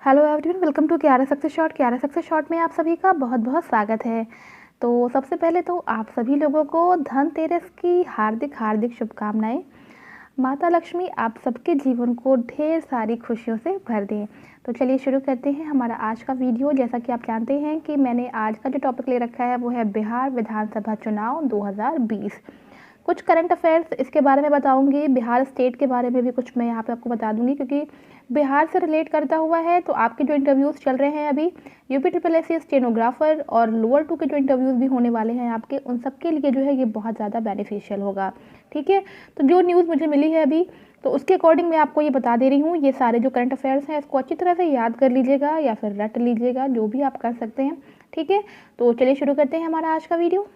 Hello everyone, welcome to Kyara success shot. Kyara success shot में आप सभी का बहुत बहुत स्वागत है। तो सबसे पहले तो आप सभी लोगों को धनतेरस की हार्दिक हार्दिक शुभकामनाएं। माता लक्ष्मी आप सबके जीवन को ढेर सारी खुशियों से भर दें। तो चलिए शुरू करते हैं हमारा आज का वीडियो। जैसा कि आप जानते हैं कि मैंने आज का जो टॉपिक ले रखा है वो है बिहार विधानसभा चुनाव 2020। कुछ करंट अफेयर्स इसके बारे में बताऊंगी, बिहार स्टेट के बारे में भी कुछ मैं यहाँ पे आपको बता दूंगी, क्योंकि बिहार से रिलेट करता हुआ है। तो आपके जो इंटरव्यूज़ चल रहे हैं अभी UP-SSC स्टेनोग्राफर और लोअर 2 के जो इंटरव्यूज़ भी होने वाले हैं आपके, उन सब के लिए जो है ये बहुत ज़्यादा बेनिफिशियल होगा। ठीक है, तो जो न्यूज़ मुझे मिली है अभी तो उसके अकॉर्डिंग मैं आपको ये बता दे रही हूँ। ये सारे जो करंट अफेयर्स हैं इसको अच्छी तरह से याद कर लीजिएगा या फिर रट लीजिएगा, जो भी आप कर सकते हैं। ठीक है, तो चलिए शुरू करते हैं हमारा आज का वीडियो।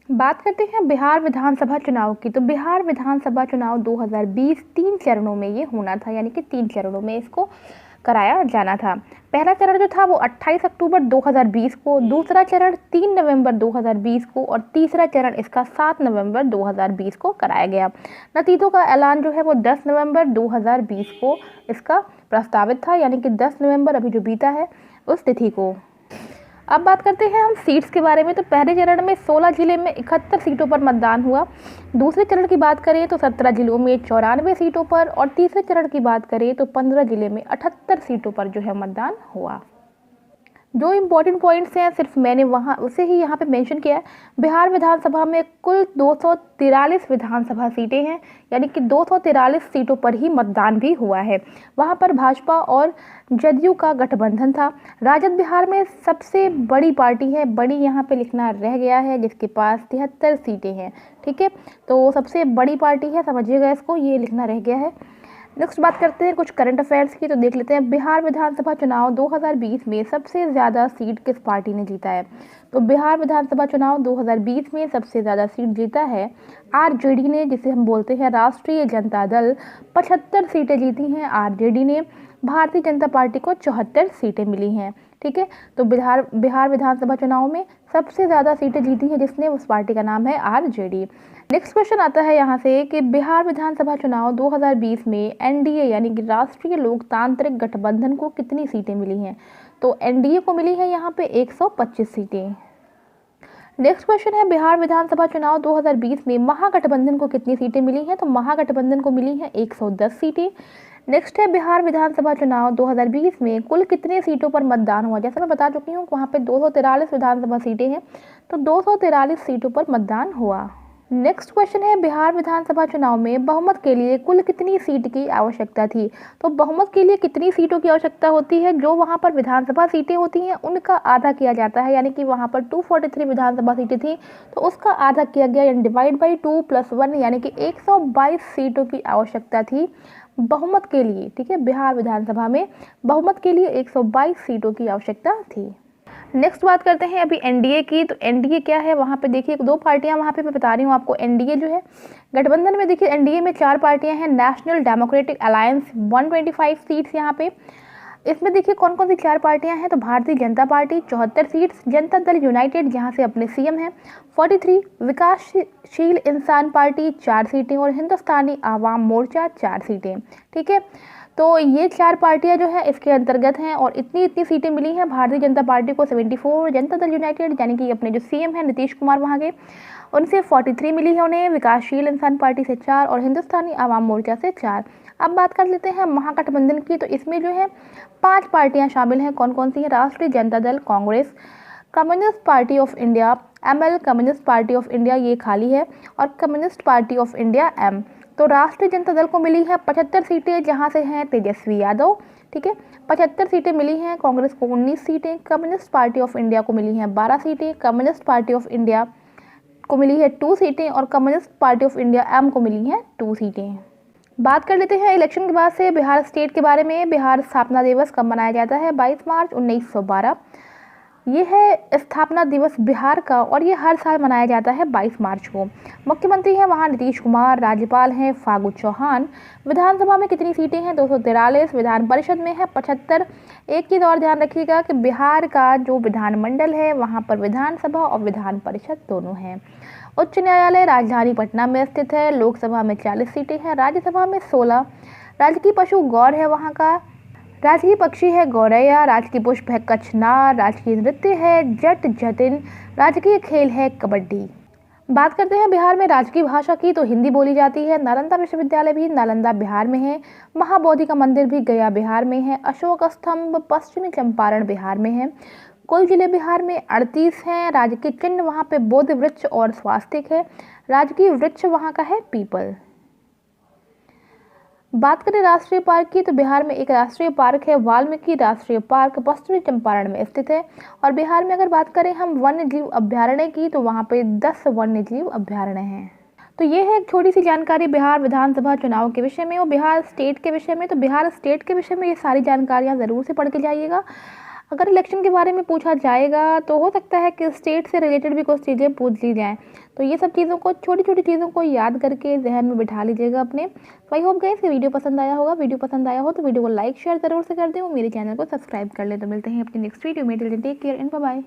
बात करते हैं बिहार विधानसभा चुनाव की। तो बिहार विधानसभा चुनाव 2020 3 चरणों में ये होना था, यानी कि 3 चरणों में इसको कराया जाना था। पहला चरण जो था वो 28 अक्टूबर 2020 को, दूसरा चरण 3 नवंबर 2020 को और तीसरा चरण इसका 7 नवंबर 2020 को कराया गया। नतीजों का ऐलान जो है वो 10 नवंबर 2020 को इसका प्रस्तावित था, यानी कि 10 नवंबर अभी जो बीता है उस तिथि को। अब बात करते हैं हम सीट्स के बारे में। तो पहले चरण में 16 जिले में 71 सीटों पर मतदान हुआ। दूसरे चरण की बात करें तो 17 जिलों में 94 सीटों पर और तीसरे चरण की बात करें तो 15 जिले में 78 सीटों पर जो है मतदान हुआ। जो इम्पोर्टेंट पॉइंट्स हैं सिर्फ मैंने वहाँ उसे ही यहाँ पे मेंशन किया है। बिहार विधानसभा में कुल 243 विधानसभा सीटें हैं, यानी कि 243 सीटों पर ही मतदान भी हुआ है। वहाँ पर भाजपा और जदयू का गठबंधन था। राजद बिहार में सबसे बड़ी पार्टी है, बड़ी यहाँ पे लिखना रह गया है, जिसके पास 73 सीटें हैं। ठीक है, तो सबसे बड़ी पार्टी है, समझिएगा इसको, ये लिखना रह गया है। नेक्स्ट बात करते हैं कुछ करंट अफेयर्स की। तो देख लेते हैं बिहार विधानसभा चुनाव 2020 में सबसे ज़्यादा सीट किस पार्टी ने जीता है। तो बिहार विधानसभा चुनाव 2020 में सबसे ज़्यादा सीट जीता है आरजेडी ने, जिसे हम बोलते हैं राष्ट्रीय जनता दल। 75 सीटें जीती हैं आरजेडी ने। भारतीय जनता पार्टी को 74 सीटें मिली हैं। ठीक है, तो बिहार विधानसभा चुनाव में सबसे ज़्यादा सीटें जीती हैं जिसने, उस पार्टी का नाम है आरजेडी। नेक्स्ट क्वेश्चन आता है यहाँ से कि बिहार विधानसभा चुनाव 2020 में एनडीए यानी कि राष्ट्रीय लोकतांत्रिक गठबंधन को कितनी सीटें मिली हैं। तो एनडीए को मिली है यहाँ पे 125 सीटें। नेक्स्ट क्वेश्चन है बिहार विधानसभा चुनाव 2020 में महागठबंधन को कितनी सीटें मिली हैं। तो महागठबंधन को मिली हैं 110 सीटें। नेक्स्ट है बिहार विधानसभा चुनाव 2020 में कुल कितने सीटों पर मतदान हुआ। जैसा मैं बता चुकी हूँ वहाँ पे 243 विधानसभा सीटें हैं, तो 243 सीटों पर मतदान हुआ। नेक्स्ट क्वेश्चन है बिहार विधानसभा चुनाव में बहुमत के लिए कुल कितनी सीट की आवश्यकता थी। तो बहुमत के लिए कितनी सीटों की आवश्यकता होती है, जो वहां पर विधानसभा सीटें होती हैं उनका आधा किया जाता है, यानी कि वहां पर 243 विधानसभा सीटें थी तो उसका आधा किया गया, यानी डिवाइड बाई 2 + 1, यानी कि 122 सीटों की आवश्यकता थी बहुमत के लिए। ठीक है, बिहार विधानसभा में बहुमत के लिए 122 सीटों की आवश्यकता थी। नेक्स्ट बात करते हैं अभी एनडीए की। तो एनडीए क्या है, वहाँ पे देखिए 2 पार्टियाँ वहाँ पे मैं बता रही हूँ आपको। एनडीए जो है गठबंधन में, देखिए एनडीए में 4 पार्टियाँ हैं। नेशनल डेमोक्रेटिक अलायंस 125 सीट्स यहाँ पे। इसमें देखिए कौन कौन सी 4 पार्टियां हैं। तो Bharatiya Janata party 74 seats, Janata Dal United जहां से अपने सीएम हैं 43, विकासशील इंसान पार्टी 4 सीटें और हिंदुस्तानी आवाम मोर्चा 4 सीटें। ठीक है, तो ये 4 पार्टियां जो है इसके अंतर्गत हैं और इतनी सीटें मिली हैं भारतीय जनता पार्टी को 74, जनता दल यूनाइटेड यानी कि अपने जो सीएम हैं नीतीश कुमार वहाँ के, उनसे 43 मिली है उन्हें, विकासशील इंसान पार्टी से 4 और हिंदुस्तानी आवाम मोर्चा से 4। अब बात कर लेते हैं महागठबंधन की। तो इसमें जो है 5 पार्टियां शामिल हैं। कौन कौन सी है, राष्ट्रीय Janata Dal, Congress, communist party of India ML, communist party of India ये खाली है, और communist party of India M। तो राष्ट्रीय जनता दल को मिली है 75 सीटें, जहां से हैं तेजस्वी यादव। ठीक है, 75 सीटें मिली हैं। कांग्रेस को 19 सीटें, कम्युनिस्ट पार्टी ऑफ इंडिया को मिली हैं 12 सीटें, कम्युनिस्ट पार्टी ऑफ इंडिया को मिली है 2 सीटें और communist party of India M को मिली हैं 2 सीटें। बात कर लेते हैं इलेक्शन के बाद से बिहार स्टेट के बारे में। बिहार स्थापना दिवस कब मनाया जाता है, 22 मार्च 1912। ये है स्थापना दिवस बिहार का और ये हर साल मनाया जाता है 22 मार्च को। मुख्यमंत्री हैं वहाँ नीतीश कुमार, राज्यपाल हैं फागू चौहान। विधानसभा में कितनी सीटें हैं, 243, विधान परिषद में है 75। एक चीज़ और ध्यान रखिएगा कि बिहार का जो विधानमंडल है वहाँ पर विधानसभा और विधान परिषद दोनों हैं। उच्च न्यायालय राजधानी पटना में स्थित है। लोकसभा में 40 सीटें हैं, राज्यसभा में 16। राजकीय पशु गौर है वहाँ का। राजकीय पक्षी है गौरैया, राजकीय पुष्प है कचनार, राजकीय नृत्य है जट जतिन, राजकीय खेल है कबड्डी। बात करते हैं बिहार में राजकीय भाषा की, तो हिंदी बोली जाती है। नालंदा विश्वविद्यालय भी नालंदा बिहार में है। महाबोधि का मंदिर भी गया बिहार में है। अशोक स्तंभ पश्चिमी चंपारण बिहार में है। कुल जिले बिहार में 38 हैं। राजकीय चिन्ह वहाँ पे बोधि वृक्ष और स्वास्तिक है। राजकीय वृक्ष वहाँ का है पीपल। बात करें राष्ट्रीय पार्क की, तो बिहार में एक राष्ट्रीय पार्क है वाल्मीकि राष्ट्रीय पार्क, पश्चिमी चंपारण में स्थित है। और बिहार में अगर बात करें हम वन्य जीव अभ्यारण्य की, तो वहाँ पे 10 वन्य जीव अभ्यारण्य हैं। तो ये है एक छोटी सी जानकारी बिहार विधानसभा चुनाव के विषय में और बिहार स्टेट के विषय में। तो बिहार स्टेट के विषय में ये सारी जानकारियाँ ज़रूर से पढ़ के जाइएगा। अगर इलेक्शन के बारे में पूछा जाएगा तो हो सकता है कि स्टेट से रिलेटेड भी कुछ चीज़ें पूछ ली जाएँ। तो ये सब चीज़ों को, छोटी छोटी चीज़ों को याद करके जहन में बिठा लीजिएगा अपने। तो आई होप गाइस कि वीडियो पसंद आया होगा। वीडियो पसंद आया हो तो वीडियो को लाइक शेयर ज़रूर से कर दें और मेरे चैनल को सब्सक्राइब कर लें। तो मिलते हैं अपनी नेक्स्ट वीडियो में। Till then take care and bye bye.